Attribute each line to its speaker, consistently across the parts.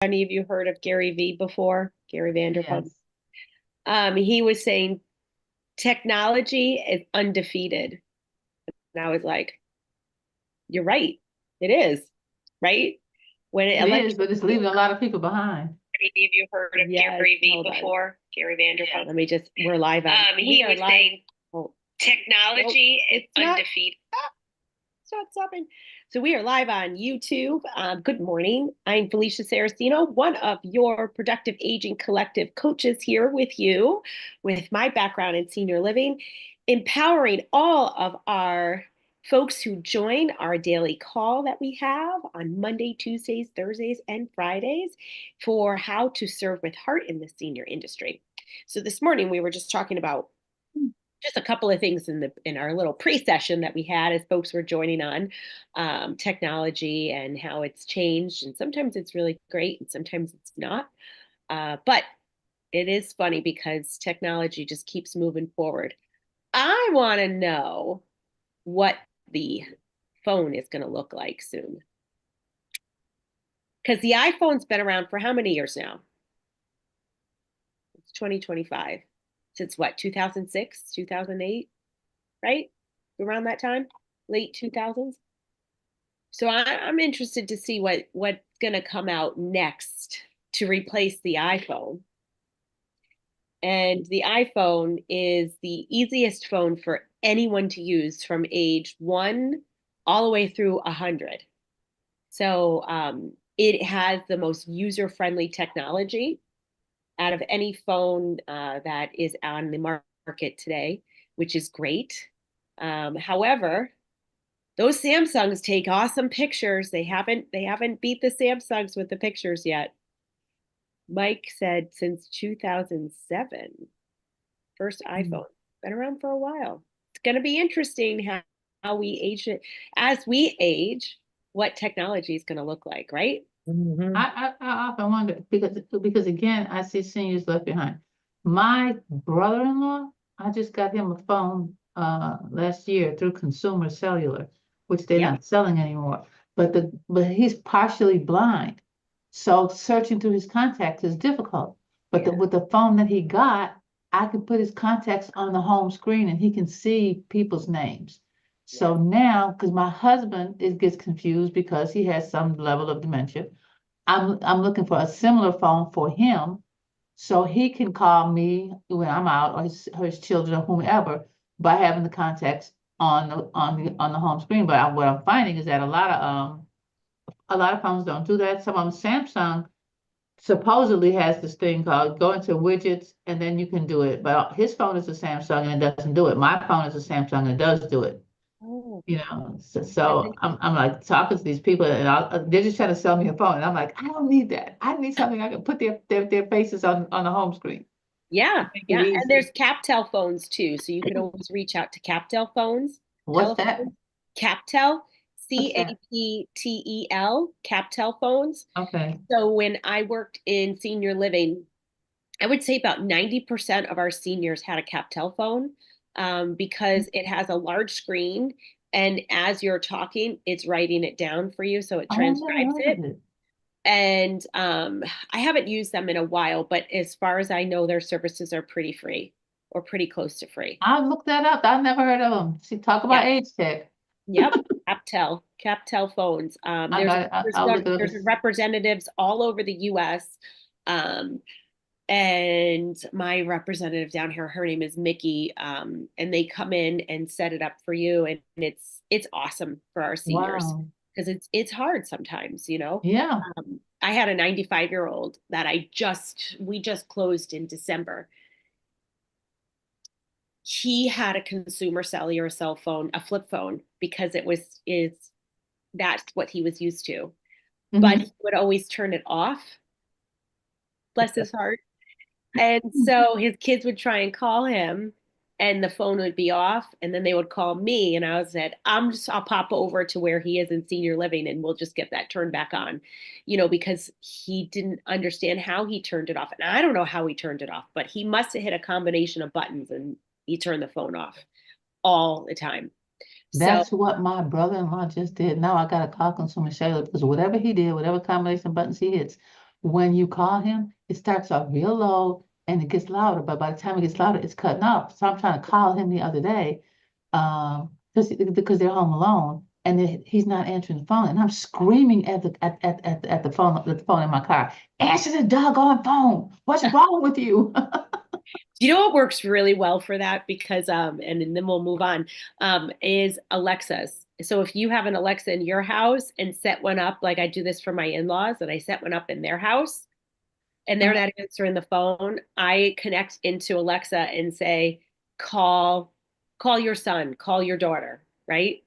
Speaker 1: Any of you heard of Gary V before? Gary Vanderpump.
Speaker 2: Yes.
Speaker 1: He was saying technology is undefeated. And I was like, you're right. It is, right? When
Speaker 2: It is,
Speaker 1: electric,
Speaker 2: but it's leaving a lot of people behind.
Speaker 1: any of you heard of yes, Gary V before? Gary Vanderpump. Let me just, we're live on. He was saying technology is undefeated. Stop stopping. So we are live on YouTube. Good morning. I'm Felicia Saraceno, one of your Productive Aging Collective coaches here with you, with my background in senior living, empowering all of our folks who join our daily call that we have on Monday, Tuesdays, Thursdays, and Fridays for how to serve with heart in the senior industry. So this morning we were just talking about just a couple of things in our little pre-session that we had as folks were joining on technology and how it's changed, and sometimes it's really great and sometimes it's not, but it is funny because technology just keeps moving forward. I want to know what the phone is going to look like soon, because the iPhone's been around for how many years now? It's 2025. Since what, 2006, 2008, right? Around that time, late 2000s. So I'm interested to see what's going to come out next to replace the iPhone. And the iPhone is the easiest phone for anyone to use from age 1 all the way through 100. So it has the most user-friendly technology out of any phone that is on the market today, which is great. However, those Samsungs take awesome pictures. They haven't beat the Samsungs with the pictures yet. Mike said since 2007, first iPhone. Been around for a while. It's going to be interesting how we age it. As we age, what technology is going to look like, right?
Speaker 2: Mm-hmm. I often wonder because again, I see seniors left behind. My brother-in-law, I just got him a phone last year through Consumer Cellular, which they're
Speaker 1: Yep.
Speaker 2: not selling anymore. But he's partially blind, so searching through his contacts is difficult. But
Speaker 1: Yeah.
Speaker 2: with the phone that he got, I could put his contacts on the home screen and he can see people's names.
Speaker 1: Yeah.
Speaker 2: So now, because my husband gets confused because he has some level of dementia, I'm looking for a similar phone for him so he can call me when I'm out or his children or whomever by having the contacts on the home screen. But what I'm finding is that a lot of phones don't do that. Some of them, Samsung supposedly has this thing called go into widgets and then you can do it. But his phone is a Samsung and it doesn't do it. My phone is a Samsung and it does do it.
Speaker 1: Oh,
Speaker 2: So I'm like talking to these people and they're just trying to sell me a phone. And I'm like, I don't need that. I need something I can put their faces on the home screen.
Speaker 1: yeah,
Speaker 2: Make it
Speaker 1: yeah. And
Speaker 2: easy.
Speaker 1: there's CapTel phones too. So you could always reach out to CapTel phones,
Speaker 2: What's that?
Speaker 1: telephones, CapTel,
Speaker 2: What's that?
Speaker 1: CAPTEL, CapTel phones.
Speaker 2: Okay.
Speaker 1: So when I worked in senior living, I would say about 90% of our seniors had a CapTel phone, because it has a large screen. And as you're talking, it's writing it down for you. So it
Speaker 2: Oh, I never
Speaker 1: transcribes
Speaker 2: heard
Speaker 1: it.
Speaker 2: of it.
Speaker 1: And I haven't used them in a while, but as far as I know, their services are pretty free or pretty close to free.
Speaker 2: I'll look that up. I've never heard of them. See, talk
Speaker 1: Yeah.
Speaker 2: about age tech.
Speaker 1: Yep. CapTel phones.
Speaker 2: I got it. I'll look it up.
Speaker 1: There's representatives all over the U.S. Um, and my representative down here, her name is Mickey, and they come in and set it up for you, and it's awesome for our seniors
Speaker 2: Wow.
Speaker 1: because it's hard sometimes, you know.
Speaker 2: Yeah.
Speaker 1: I had a 95-year-old that we just closed in December. He had a consumer cellular cell phone, a flip phone, because it was is that's what he was used to. But he
Speaker 2: Hmm.
Speaker 1: would always turn it off, bless his heart. And so his kids would try and call him and the phone would be off, and then they would call me and I said, I'll pop over to where he is in senior living and we'll just get that turned back on, because he didn't understand how he turned it off. And I don't know how he turned it off, but he must have hit a combination of buttons and he turned the phone off all the time. So
Speaker 2: That's what my brother-in-law just did. Now I got to call Consumer Cellular because whatever he did, whatever combination of buttons he hits, when you call him, it starts off real low and it gets louder, but by the time it gets louder, it's cutting off. So I'm trying to call him the other day, because they're home alone and he's not answering the phone. And I'm screaming at the phone in my car. Answer the doggone phone. What's wrong with you?
Speaker 1: You know what works really well for that, because and then we'll move on, is Alexas. So if you have an Alexa in your house and set one up, like I do this for my in-laws, and I set one up in their house and they're not answering the phone, I connect into Alexa and say, call your son, call your daughter, right?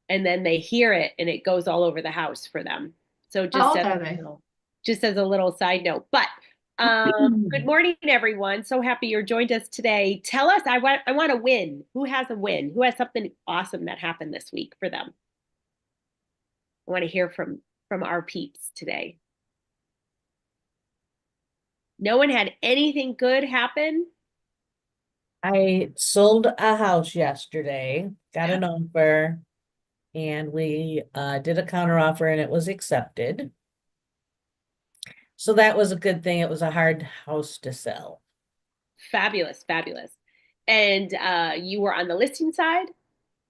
Speaker 1: And then they hear it and it goes all over the house for them. So
Speaker 2: How old are they?
Speaker 1: just as a little side note. But good morning, everyone. So happy you're joined us today. Tell us, I want to win. Who has a win? Who has something awesome that happened this week for them? I want to hear from our peeps today. No one had anything good happen?
Speaker 3: I sold a house yesterday, got an offer, and we did a counter offer and it was accepted. So that was a good thing. It was a hard house to sell.
Speaker 1: Fabulous, fabulous. And you were on the listing side?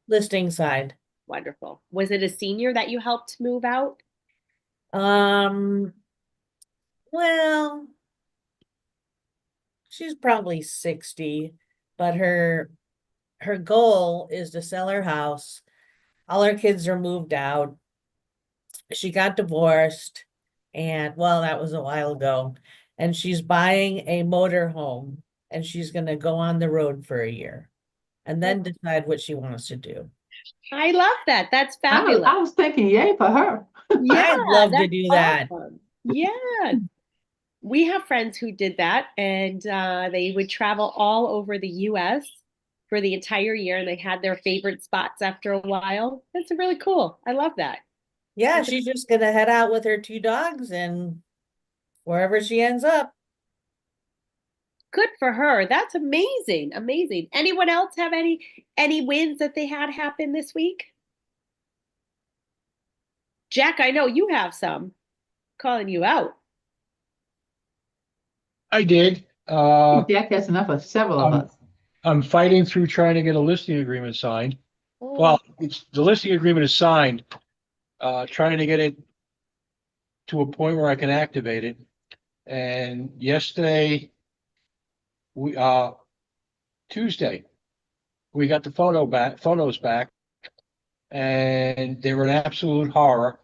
Speaker 3: Listing side.
Speaker 1: Wonderful. Was it a senior that you helped move out?
Speaker 3: Well, she's probably 60, but her goal is to sell her house. All her kids are moved out. She got divorced, and well, that was a while ago. And she's buying a motor home, and she's going to go on the road for a year and then decide what she wants to do.
Speaker 1: I love that. That's fabulous.
Speaker 2: I was thinking, yay for her.
Speaker 1: Yeah,
Speaker 3: I'd love to do that.
Speaker 1: Yeah. We have friends who did that, and they would travel all over the US for the entire year, and they had their favorite spots after a while. That's really cool. I love that.
Speaker 3: Yeah, she's just going to head out with her 2 dogs and wherever she ends up.
Speaker 1: Good for her. That's amazing. Amazing. Anyone else have any wins that they had happen this week? Jack, I know you have some. Calling you out.
Speaker 4: I did.
Speaker 2: Jack has enough of several of us.
Speaker 4: I'm fighting through trying to get a listing agreement signed.
Speaker 1: Oh.
Speaker 4: Well, the listing agreement is signed. Trying to get it to a point where I can activate it. And yesterday, Tuesday, we got the photos back, and they were an absolute horror.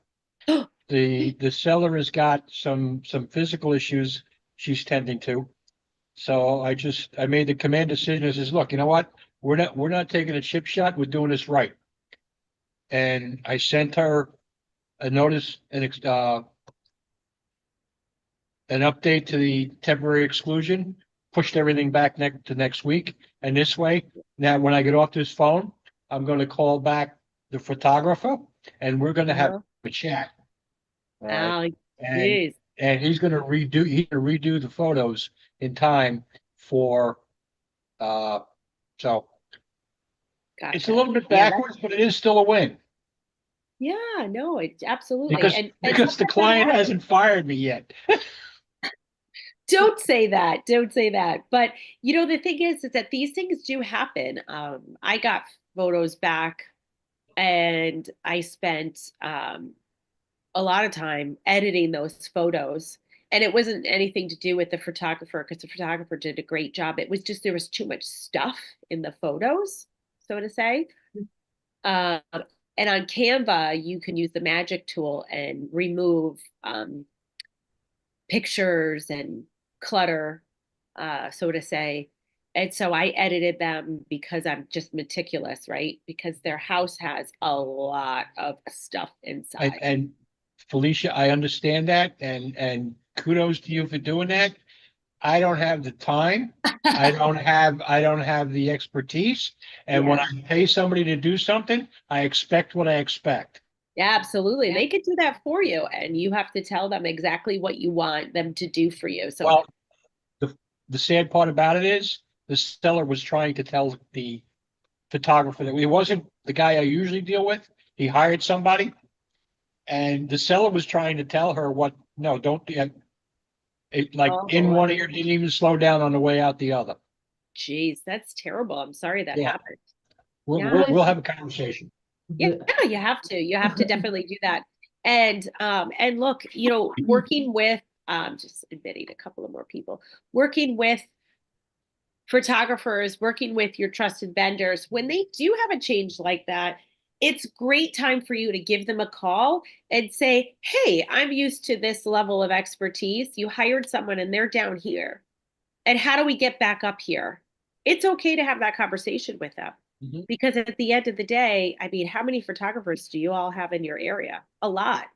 Speaker 4: The seller has got some physical issues she's tending to. So I made the command decision. I says, look, you know what? We're not taking a chip shot. We're doing this right. And I sent her a notice, an update to the temporary exclusion, pushed everything back to next week. And this way, now when I get off this phone, I'm going to call back the photographer and we're going to have a chat.
Speaker 1: All right.
Speaker 4: And he's going to redo the photos in time for, so
Speaker 1: Gotcha.
Speaker 4: It's a little bit backwards, but it is still a win.
Speaker 1: Yeah, no, it's absolutely.
Speaker 4: Because the client hasn't fired me yet.
Speaker 1: Don't say that. Don't say that. But the thing is that these things do happen. I got photos back and I spent a lot of time editing those photos. And it wasn't anything to do with the photographer, because the photographer did a great job. It was just there was too much stuff in the photos, so to say. And on Canva, you can use the magic tool and remove pictures and clutter, so to say. And so I edited them because I'm just meticulous, right? Because their house has a lot of stuff inside.
Speaker 4: And Felicia, I understand that, and kudos to you for doing that. I don't have the time. I don't have the expertise. And when I pay somebody to do something, I expect what I expect.
Speaker 1: Yeah, absolutely. They could do that for you, and you have to tell them exactly what you want them to do for you. So,
Speaker 4: well, the sad part about it is the seller was trying to tell the photographer that it wasn't the guy I usually deal with. He hired somebody, and the seller was trying to tell her don't It like in one ear, didn't even slow down on the way out the other.
Speaker 1: Geez, that's terrible. I'm sorry that
Speaker 4: Yeah.
Speaker 1: happened.
Speaker 4: We'll have a conversation.
Speaker 1: Yeah, you have to. You have to definitely do that. And look, you know, working with just admitting a couple of more people, working with photographers, working with your trusted vendors, when they do have a change like that, it's great time for you to give them a call and say, "Hey, I'm used to this level of expertise. You hired someone and they're down here. And how do we get back up here?" It's okay to have that conversation with them.
Speaker 4: Mhm.
Speaker 1: Because at the end of the day, I mean, how many photographers do you all have in your area? A lot.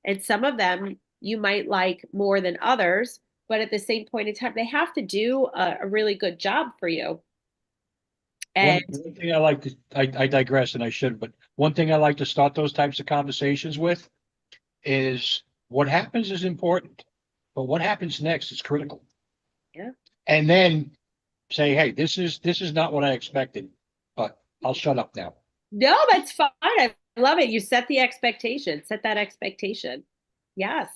Speaker 1: And some of them you might like more than others, but at the same point in time, they have to do a really good job for you. And
Speaker 4: One thing I like to, I digress and I should, but one thing I like to start those types of conversations with is what happens is important, but what happens next is critical.
Speaker 1: yeah,
Speaker 4: And then say, hey, this is not what I expected, but I'll shut up now.
Speaker 1: no, that's fine. I love it. You set the expectation, set that expectation. Yes.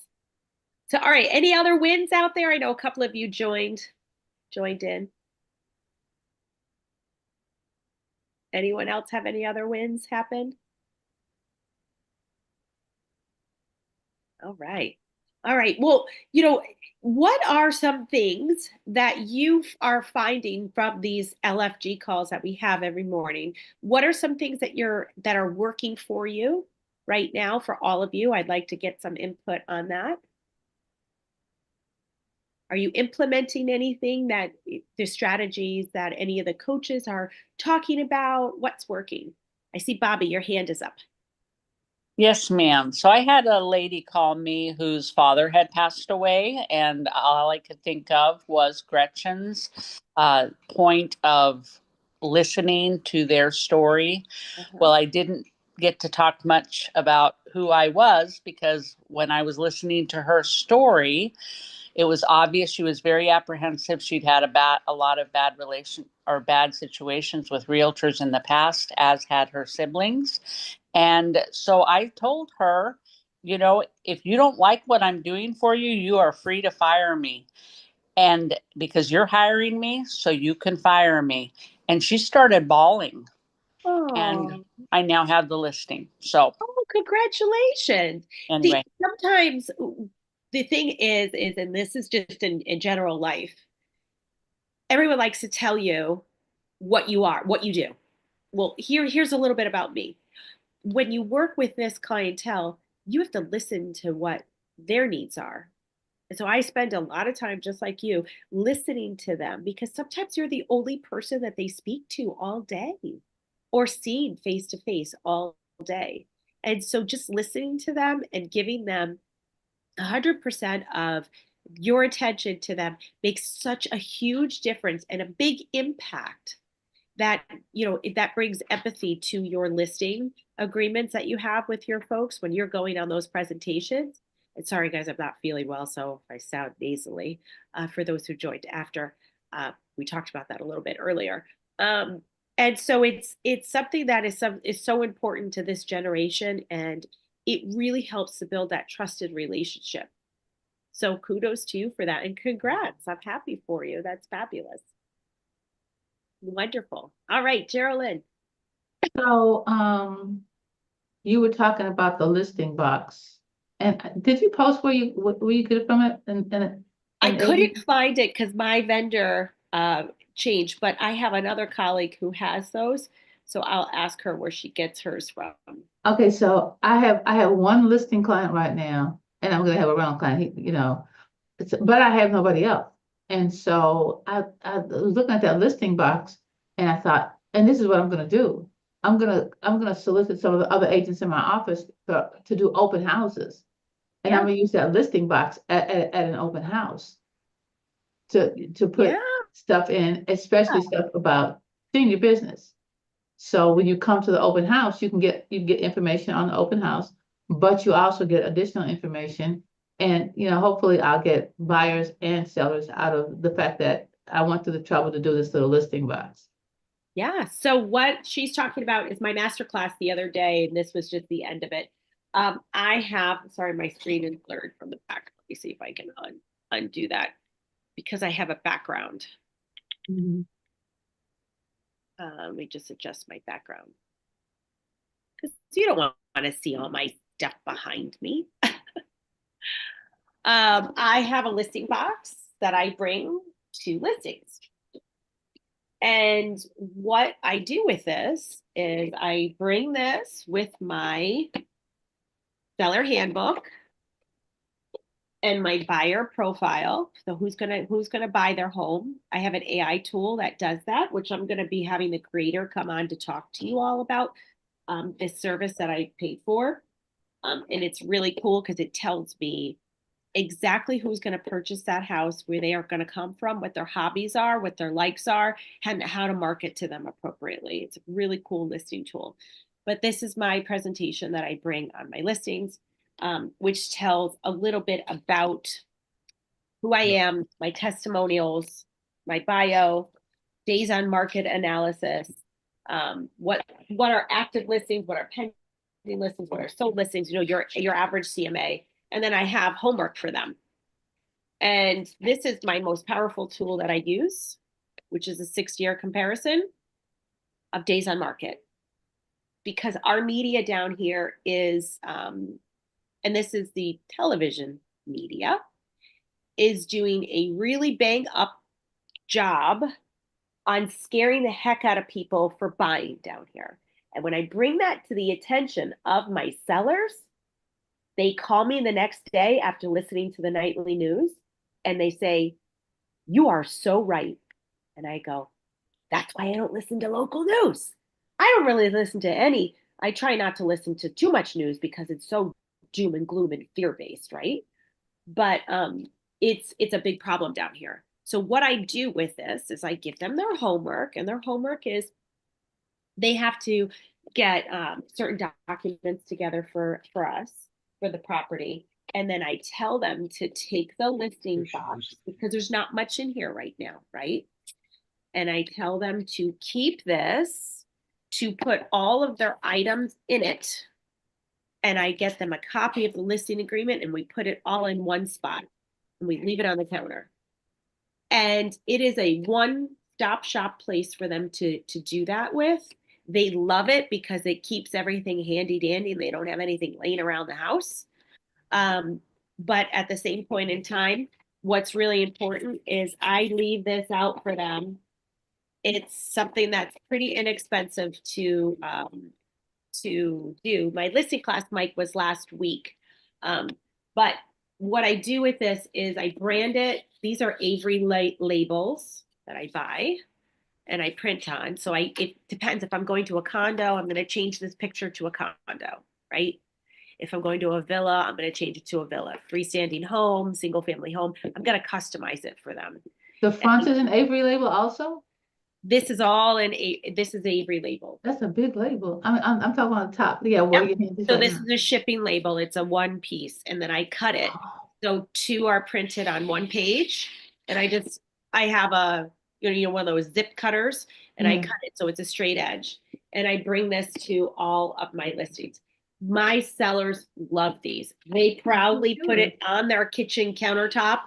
Speaker 1: So, all right. Any other wins out there? I know a couple of you joined in. Anyone else have any other wins happen? All right. All right. Well, you know, what are some things that you are finding from these LFG calls that we have every morning? What are some things that are working for you right now for all of you? I'd like to get some input on that. Are you implementing anything that the strategies that any of the coaches are talking about? What's working? I see Bobby, your hand is up.
Speaker 5: Yes, ma'am. So I had a lady call me whose father had passed away, and all I could think of was Gretchen's point of listening to their story. Well, I didn't get to talk much about who I was because when I was listening to her story, it was obvious she was very apprehensive. She'd had a lot of bad situations with realtors in the past, as had her siblings. And so I told her, you know, if you don't like what I'm doing for you, you are free to fire me. And because you're hiring me, so you can fire me. And she started bawling. And I now have the listing. So,
Speaker 1: Congratulations.
Speaker 5: anyway.
Speaker 1: See, sometimes the thing is, and this is just in general life, everyone likes to tell you what you are, what you do. Well, here's a little bit about me. When you work with this clientele, you have to listen to what their needs are. And so I spend a lot of time, just like you, listening to them because sometimes you're the only person that they speak to all day or seen face to face all day. And so just listening to them and giving them 100% of your attention to them makes such a huge difference and a big impact that, you know, that brings empathy to your listing agreements that you have with your folks when you're going on those presentations. And sorry guys, I'm not feeling well, so if I sound nasally, for those who joined after, we talked about that a little bit earlier. And so it's something that is so important to this generation, and it really helps to build that trusted relationship. So kudos to you for that, and congrats. I'm happy for you. That's fabulous. Wonderful. All right, Geraldine.
Speaker 2: So, you were talking about the listing box, and did you post where you get it from it? And
Speaker 1: I couldn't find it because my vendor changed, but I have another colleague who has those, so I'll ask her where she gets hers from.
Speaker 2: Okay, so I have one listing client right now, and I'm gonna have a rental client. He, you know, but I have nobody else, and so I was looking at that listing box, and I thought, and this is what I'm gonna do. I'm gonna solicit some of the other agents in my office to do open houses, and I'm gonna use that listing box at an open house to put stuff in, especially stuff about senior business. So when you come to the open house, you get information on the open house, but you also get additional information. And, you know, hopefully I'll get buyers and sellers out of the fact that I went through the trouble to do this little listing box.
Speaker 1: Yeah. So what she's talking about is my masterclass the other day, and this was just the end of it. I have, sorry, my screen is blurred from the back. Let me see if I can undo that because I have a background.
Speaker 2: Mhm.
Speaker 1: Let me just adjust my background. Because you don't want to see all my stuff behind me. I have a listing box that I bring to listings. And what I do with this is I bring this with my seller handbook and my buyer profile. So who's gonna buy their home? I have an AI tool that does that, which I'm gonna be having the creator come on to talk to you all about this service that I paid for. And it's really cool because it tells me exactly who's going to purchase that house, where they are going to come from, what their hobbies are, what their likes are, and how to market to them appropriately. It's a really cool listing tool. But this is my presentation that I bring on my listings, which tells a little bit about who I am, my testimonials, my bio, days on market analysis, what are active listings, what are pending listings, what are sold listings, your average CMA. And then I have homework for them. And this is my most powerful tool that I use, which is a 6-year comparison of days on market. Because our media down here is, and this is the television media, is doing a really bang up job on scaring the heck out of people for buying down here. And when I bring that to the attention of my sellers, they call me the next day after listening to the nightly news and they say, "You are so right." And I go, "That's why I don't listen to local news. I don't really listen to any. I try not to listen to too much news because it's so doom and gloom and fear-based, right? But it's a big problem down here. So what I do with this is I give them their homework, and their homework is they have to get certain documents together for us for the property. And then I tell them to take the listing box because there's not much in here right now, right? And I tell them to keep this, to put all of their items in it. And I get them a copy of the listing agreement and we put it all in one spot and we leave it on the counter. And it is a one-stop shop place for them to do that with. They love it because it keeps everything handy dandy and they don't have anything laying around the house. But at the same point in time, what's really important is I leave this out for them. It's something that's pretty inexpensive to do. My listing class, Mike, was last week. But what I do with this is I brand it. These are Avery labels that I buy and I print on. So it depends. If I'm going to a condo, I'm going to change this picture to a condo, right? If I'm going to a villa, I'm going to change it to a villa. Freestanding home, single family home. I'm going to customize it for them.
Speaker 2: The front is an Avery label also?
Speaker 1: This is all this is Avery label.
Speaker 2: That's a big label. I'm talking on the top. Yeah, where
Speaker 1: Yep.
Speaker 2: your hand is
Speaker 1: So
Speaker 2: right
Speaker 1: this
Speaker 2: now.
Speaker 1: is a shipping label. It's a one piece, and then I cut it. So 2 are printed on one page, and I have a one of those zip cutters, and I cut it so it's a straight edge, and I bring this to all of my listings. My sellers love these. They proudly put it on their kitchen countertop.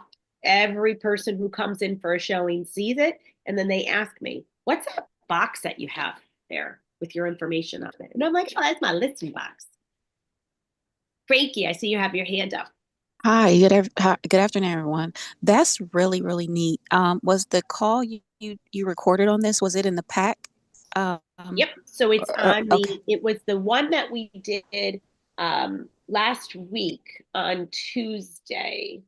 Speaker 1: Every person who comes in for a showing sees it, and then they ask me, "What's that box that you have there with your information on it?" And I'm like, "Oh, that's my listing box." Frankie, I see you have your hand up.
Speaker 6: Hi, good afternoon, everyone. That's really, really neat. Was the call you recorded on this, was it in the pack?
Speaker 1: Yep. So it's on
Speaker 6: okay.
Speaker 1: it was the one that we did last week on Tuesday.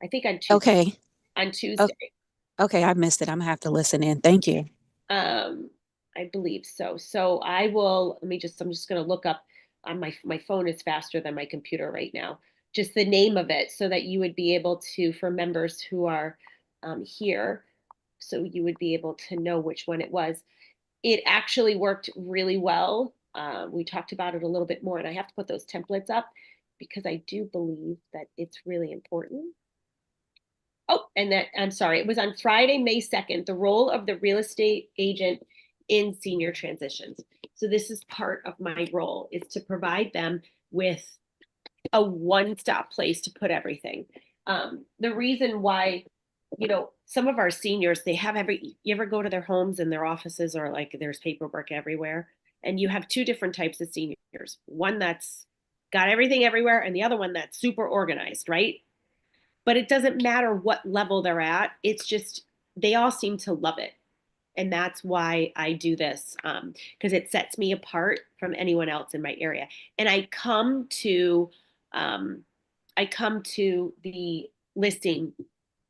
Speaker 1: I think on Tuesday.
Speaker 6: Okay.
Speaker 1: On Tuesday.
Speaker 6: Okay, I missed it. I'm gonna have to listen in. Thank you.
Speaker 1: I believe so. So I'm just gonna look up on my phone is faster than my computer right now. Just the name of it so that you would be able to, for members who are here, so you would be able to know which one it was. It actually worked really well. We talked about it a little bit more, and I have to put those templates up because I do believe that it's really important. Oh, and I'm sorry, it was on Friday, May 2nd, the role of the real estate agent in senior transitions. So this is part of my role, is to provide them with a one-stop place to put everything. The reason why, some of our seniors, they have you ever go to their homes and their offices are like, there's paperwork everywhere. And you have two different types of seniors. One that's got everything everywhere and the other one that's super organized, right? But it doesn't matter what level they're at. It's just, they all seem to love it. And that's why I do this, because it sets me apart from anyone else in my area. And um, I come to the listing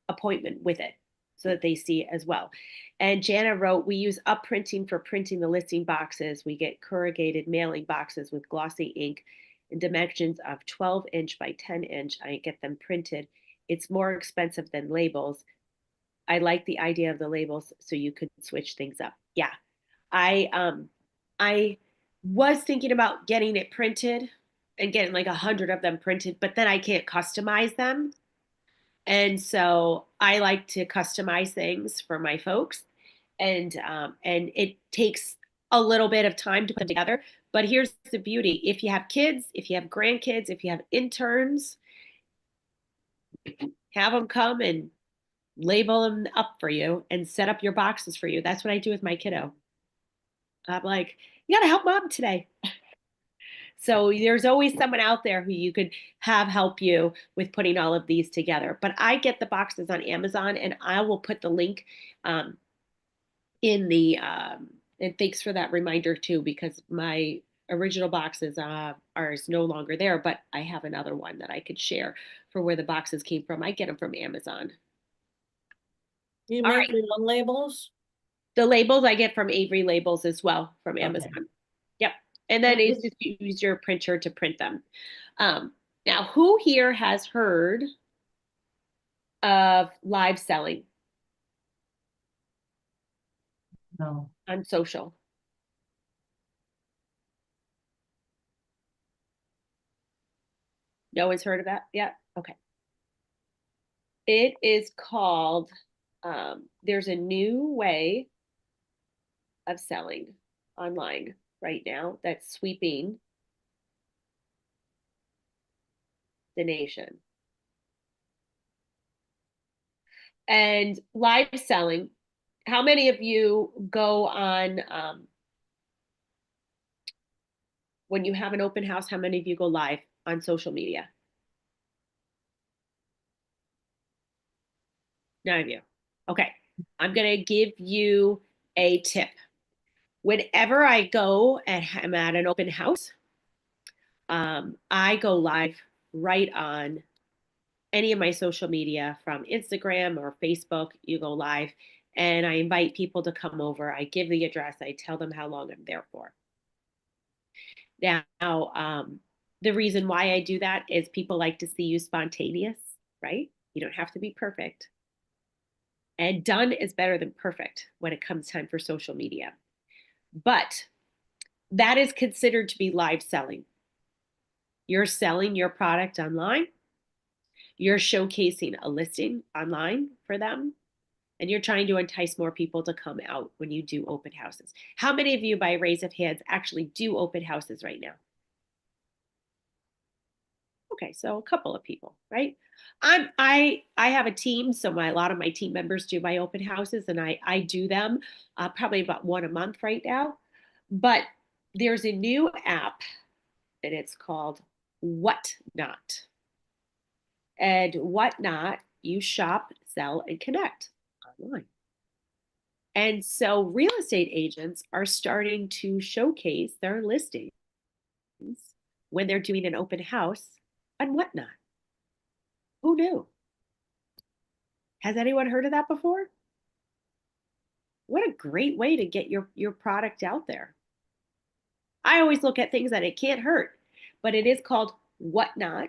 Speaker 1: appointment with it so that they see it as well. And Jana wrote, we use up printing for printing the listing boxes. We get corrugated mailing boxes with glossy ink in dimensions of 12-inch by 10-inch. I get them printed. It's more expensive than labels. I like the idea of the labels so you could switch things up. Yeah. I was thinking about getting it printed and getting like 100 of them printed, but then I can't customize them. And so I like to customize things for my folks. And it takes a little bit of time to put together. But here's the beauty. If you have kids, if you have grandkids, if you have interns, have them come and label them up for you and set up your boxes for you. That's what I do with my kiddo. I'm like, you got to help mom today. So there's always someone out there who you could have help you with putting all of these together. But I get the boxes on Amazon and I will put the link in the, and thanks for that reminder too, because my original boxes are no longer there, but I have another one that I could share for where the boxes came from. I get them from Amazon.
Speaker 3: You
Speaker 1: All
Speaker 3: make
Speaker 1: right.
Speaker 3: your own labels?
Speaker 1: The labels I get from Avery Labels as well from Amazon.
Speaker 3: Okay.
Speaker 1: Yep. And then it's just use your printer to print them. Now, who here has heard of live selling
Speaker 2: No.
Speaker 1: on social? No one's heard of that yet? Okay. It is called, there's a new way of selling online right now that's sweeping the nation. And live selling, how many of you go on, when you have an open house, how many of you go live on social media? None of you. Okay. I'm going to give you a tip. Whenever I go and I'm at an open house, I go live right on any of my social media from Instagram or Facebook. You go live and I invite people to come over. I give the address. I tell them how long I'm there for. Now, the reason why I do that is people like to see you spontaneous, right? You don't have to be perfect. And done is better than perfect when it comes time for social media. But that is considered to be live selling. You're selling your product online. You're showcasing a listing online for them. And you're trying to entice more people to come out when you do open houses. How many of you, by raise of hands, actually do open houses right now? Okay, so a couple of people, right? I have a team, so a lot of my team members do my open houses, and I do them probably about one a month right now. But there's a new app, and it's called Whatnot. And Whatnot, you shop, sell, and connect online. And so real estate agents are starting to showcase their listings when they're doing an open house on Whatnot. Who knew? Has anyone heard of that before? What a great way to get your product out there. I always look at things that it can't hurt, but it is called Whatnot.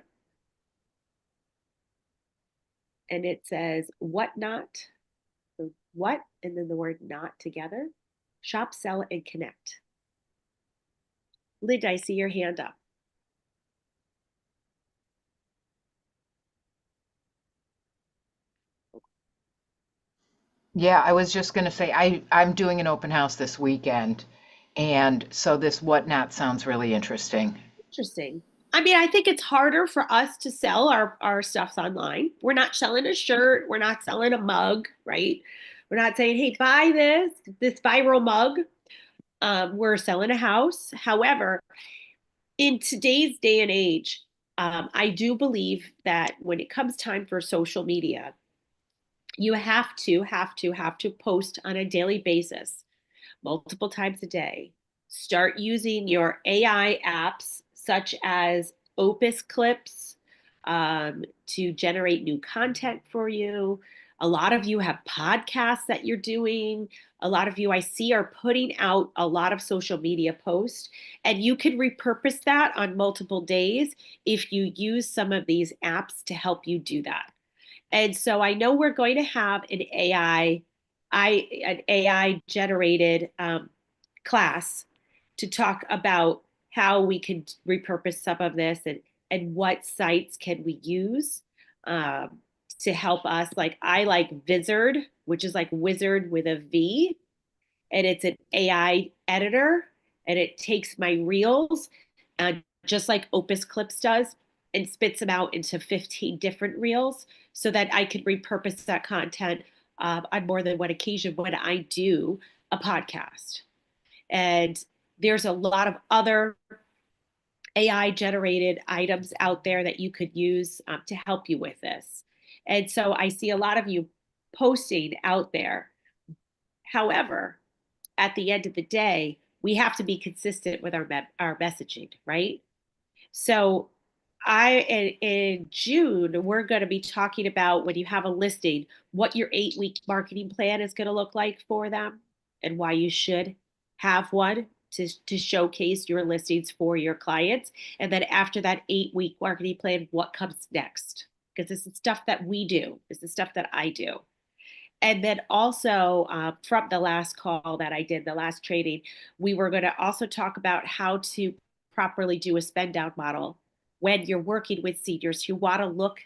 Speaker 1: And it says Whatnot, so what, and then the word not together. Shop, sell, and connect. Linda, I see your hand up.
Speaker 7: Yeah, I was just going to say I'm doing an open house this weekend, and so this Whatnot sounds really interesting.
Speaker 1: Interesting. I mean, I think it's harder for us to sell our stuffs online. We're not selling a shirt. We're not selling a mug, right? We're not saying, hey, buy this viral mug. We're selling a house. However, in today's day and age, I do believe that when it comes time for social media, you have to post on a daily basis, multiple times a day. Start using your AI apps such as Opus Clips to generate new content for you. A lot of you have podcasts that you're doing. A lot of you I see are putting out a lot of social media posts, and you can repurpose that on multiple days if you use some of these apps to help you do that. And so I know we're going to have an AI generated class to talk about how we can repurpose some of this and what sites can we use to help us. Like I like Vizard, which is like wizard with a V, and it's an AI editor, and it takes my reels, just like Opus Clips does, and spits them out into 15 different reels so that I can repurpose that content on more than one occasion when I do a podcast. And there's a lot of other AI generated items out there that you could use to help you with this. And so I see a lot of you posting out there. However, at the end of the day, we have to be consistent with our messaging, right? So in June, we're going to be talking about when you have a listing, what your 8-week marketing plan is going to look like for them and why you should have one to showcase your listings for your clients. And then after that 8-week marketing plan, what comes next? Because this is stuff that we do. This is stuff that I do. And then also from the last call that I did, the last training, we were going to also talk about how to properly do a spend down model when you're working with seniors who want to look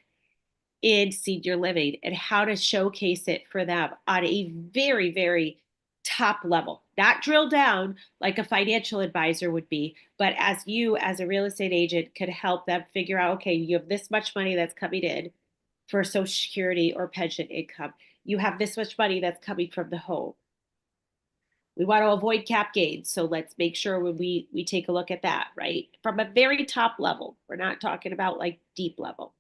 Speaker 1: in senior living and how to showcase it for them on a very, very top level, not drill down like a financial advisor would be, but as you, as a real estate agent, could help them figure out, okay, you have this much money that's coming in for Social Security or pension income. You have this much money that's coming from the home. We want to avoid cap gains. So let's make sure when we take a look at that, right? From a very top level. We're not talking about like deep level.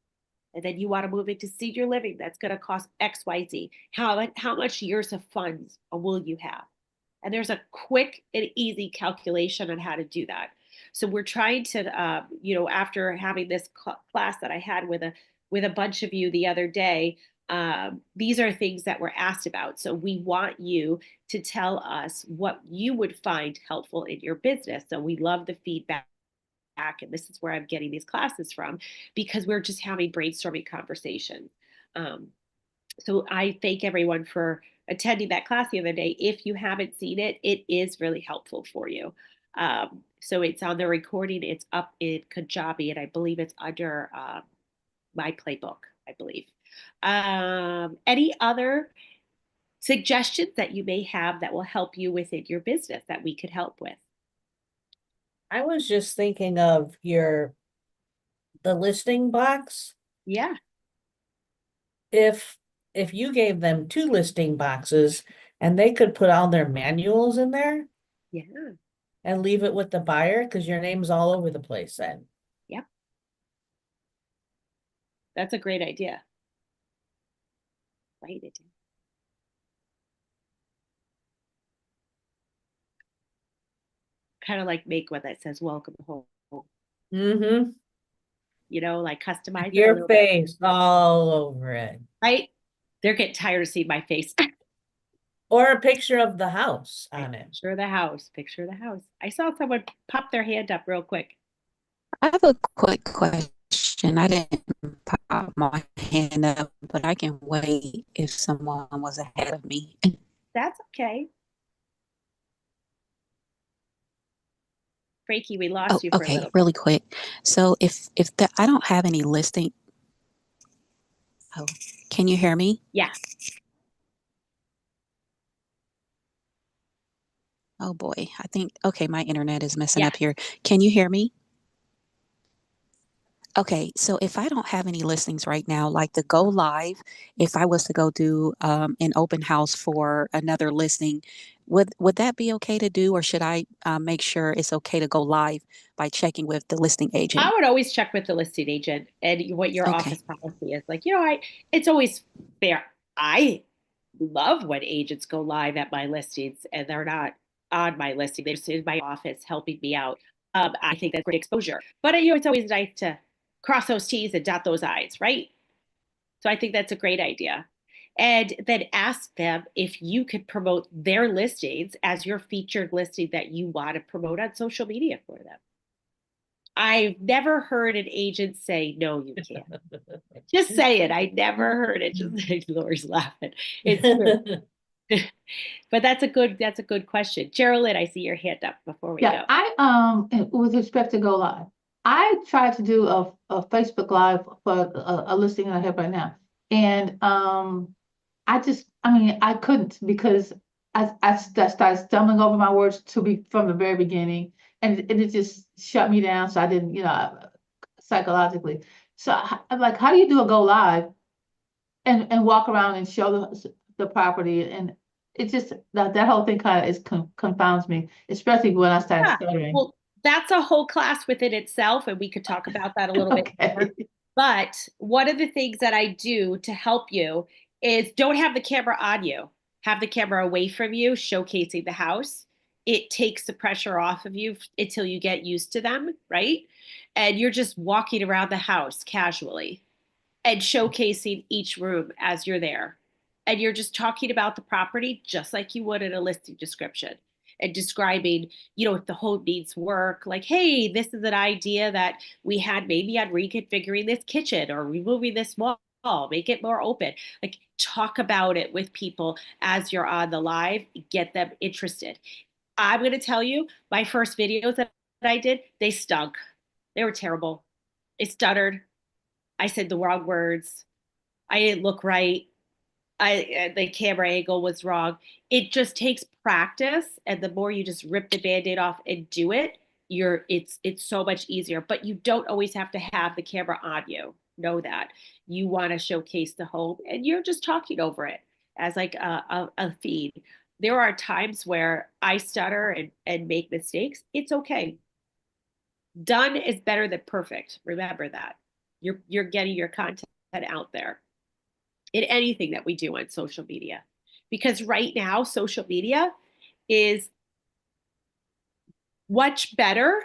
Speaker 1: And then you want to move into senior living. That's going to cost XYZ. How much years of funds will you have? And there's a quick and easy calculation on how to do that. So we're trying to, after having this class that I had with a bunch of you the other day, these are things that were asked about. So we want you to tell us what you would find helpful in your business. So we love the feedback. And this is where I'm getting these classes from, because we're just having brainstorming conversations. So I thank everyone for attending that class the other day. If you haven't seen it, it is really helpful for you. So it's on the recording. It's up in Kajabi, and I believe it's under my playbook, I believe. Any other suggestions that you may have that will help you within your business that we could help with?
Speaker 3: I was just thinking of the listing box.
Speaker 1: Yeah.
Speaker 3: If you gave them 2 listing boxes and they could put all their manuals in there.
Speaker 1: Yeah.
Speaker 3: And leave it with the buyer, because your name's all over the place then.
Speaker 1: Yep. That's a great idea. Write it down. Kind of like make one that says welcome home.
Speaker 3: Mm-hmm.
Speaker 1: Like customize
Speaker 3: your face all over it.
Speaker 1: Right? They're getting tired of seeing my face.
Speaker 3: Or a picture of the house on it.
Speaker 1: Picture the house. Picture the house. I saw someone pop their hand up real quick.
Speaker 6: I have a quick question. I didn't pop my hand up, but I can wait if someone was ahead of me.
Speaker 1: That's okay. Frankie, we lost you for a little bit.
Speaker 6: Really quick. So if I don't have any listing. Oh, can you hear me?
Speaker 1: Yeah.
Speaker 6: Oh boy, I think, okay, my internet is messing up here. Can you hear me? Okay, so if I don't have any listings right now, like the go live, if I was to go do an open house for another listing, would that be okay to do, or should I make sure it's okay to go live by checking with the listing
Speaker 1: I
Speaker 6: agent?
Speaker 1: would always check with the listing agent and what your
Speaker 6: Okay.
Speaker 1: office policy is. Like, it's always fair. I love when agents go live at my listings and they're not on my listing. They're just in my office helping me out. I think that's great exposure. But it's always nice to cross those T's and dot those I's, right? So I think that's a great idea. And then ask them if you could promote their listings as your featured listing that you want to promote on social media for them. I've never heard an agent say, no, you can't. Just say it. I never heard it. Just like Lori's laughing. It's true. But that's a good question. Geraldine, I see your hand up before we
Speaker 2: Yeah,
Speaker 1: go.
Speaker 2: with respect to go live, I tried to do a Facebook Live for a listing I have right now. And I couldn't because I started stumbling over my words from the very beginning, and it just shut me down. So I didn't, psychologically. So I'm like, how do you do a go live and walk around and show the property? And it just that whole thing kind of confounds me, especially when I start
Speaker 1: Yeah.
Speaker 2: stuttering.
Speaker 1: Well, that's a whole class within itself, and we could talk about that a little bit more.
Speaker 2: Okay.
Speaker 1: But one of the things that I do to help you is don't have the camera on you. Have the camera away from you, showcasing the house. It takes the pressure off of you until you get used to them, right? And you're just walking around the house casually and showcasing each room as you're there. And you're just talking about the property just like you would in a listing description and describing, if the home needs work, like, hey, this is an idea that we had maybe on reconfiguring this kitchen or removing this wall, make it more open. Like, talk about it with people as you're on the live, get them interested. I'm going to tell you, my first videos that I did, they stunk. They were terrible. I stuttered. I said the wrong words. I didn't look right. The camera angle was wrong. It just takes practice, and the more you just rip the band-aid off and do it, it's so much easier. But you don't always have to have the camera on you. Know that. You want to showcase the home, and you're just talking over it as like a feed. There are times where I stutter and make mistakes. It's okay. Done is better than perfect. Remember that. You're getting your content out there in anything that we do on social media. Because right now, social media is much better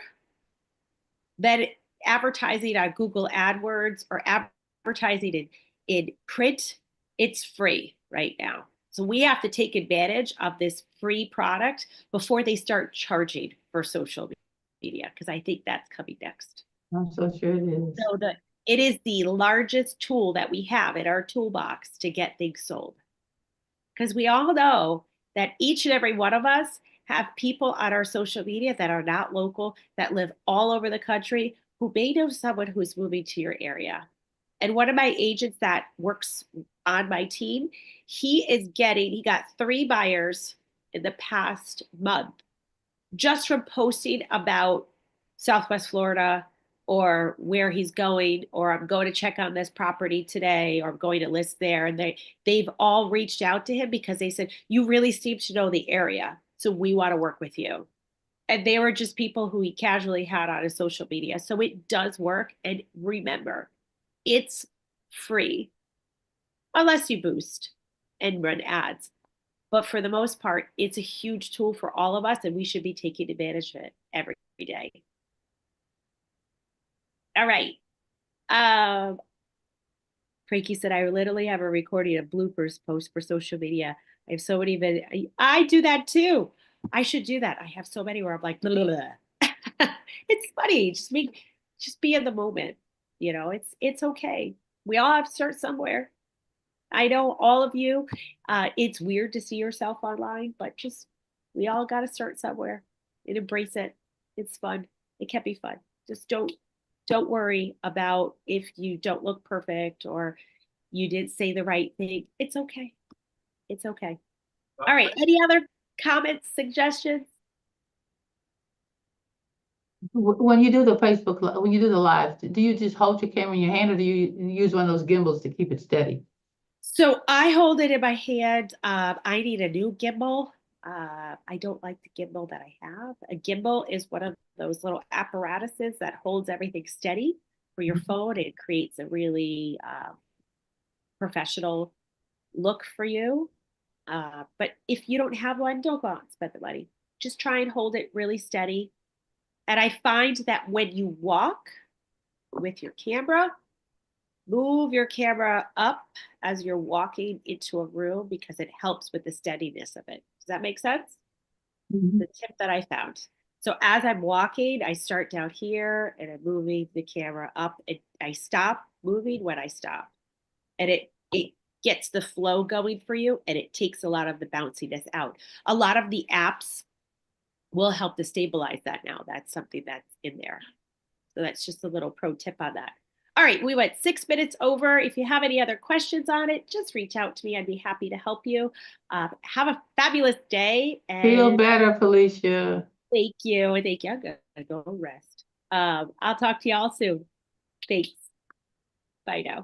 Speaker 1: than advertising on Google AdWords or advertising in print. It's free right now. So we have to take advantage of this free product before they start charging for social media, because I think that's coming next.
Speaker 2: I'm so sure it is.
Speaker 1: So it is the largest tool that we have in our toolbox to get things sold. Because we all know that each and every one of us have people on our social media that are not local, that live all over the country, who may know someone who's moving to your area. And one of my agents that works on my team, he got 3 buyers in the past month just from posting about Southwest Florida or where he's going, or I'm going to check on this property today, or I'm going to list there. And they've all reached out to him because they said, you really seem to know the area, so we want to work with you. And they were just people who he casually had on his social media. So it does work. And remember, it's free unless you boost and run ads. But for the most part, it's a huge tool for all of us, and we should be taking advantage of it every day. All right. Frankie said, I literally have a recording of bloopers post for social media. I have so many videos. I do that too. I should do that. I have so many where I'm like, blah, blah, blah. It's funny. Just be in the moment. It's okay. We all have to start somewhere. I know all of you, it's weird to see yourself online, but we all got to start somewhere and embrace it. It's fun. It can be fun. Just don't worry about if you don't look perfect or you didn't say the right thing. It's okay. It's okay. All right. Any other comments, suggestions?
Speaker 2: When you do the Facebook, when you do the live, do you just hold your camera in your hand or do you use one of those gimbals to keep it steady?
Speaker 1: So I hold it in my hand. I need a new gimbal. I don't like the gimbal that I have. A gimbal is one of those little apparatuses that holds everything steady for your phone. It creates a really professional look for you. But if you don't have one, don't go out and spend the money. Just try and hold it really steady. And I find that when you walk with your camera, move your camera up as you're walking into a room because it helps with the steadiness of it. Does that make sense?
Speaker 2: Mhm.
Speaker 1: The tip that I found. So as I'm walking, I start down here and I'm moving the camera up. I stop moving when I stop. And it gets the flow going for you and it takes a lot of the bounciness out. A lot of the apps will help to stabilize that now. That's something that's in there. So that's just a little pro tip on that. All right, we went 6 minutes over. If you have any other questions on it, just reach out to me. I'd be happy to help you. Have a fabulous day. And
Speaker 2: Feel better, Felicia.
Speaker 1: thank you. Thank you. I'm going to go rest. I'll talk to y'all soon. Thanks. Bye now.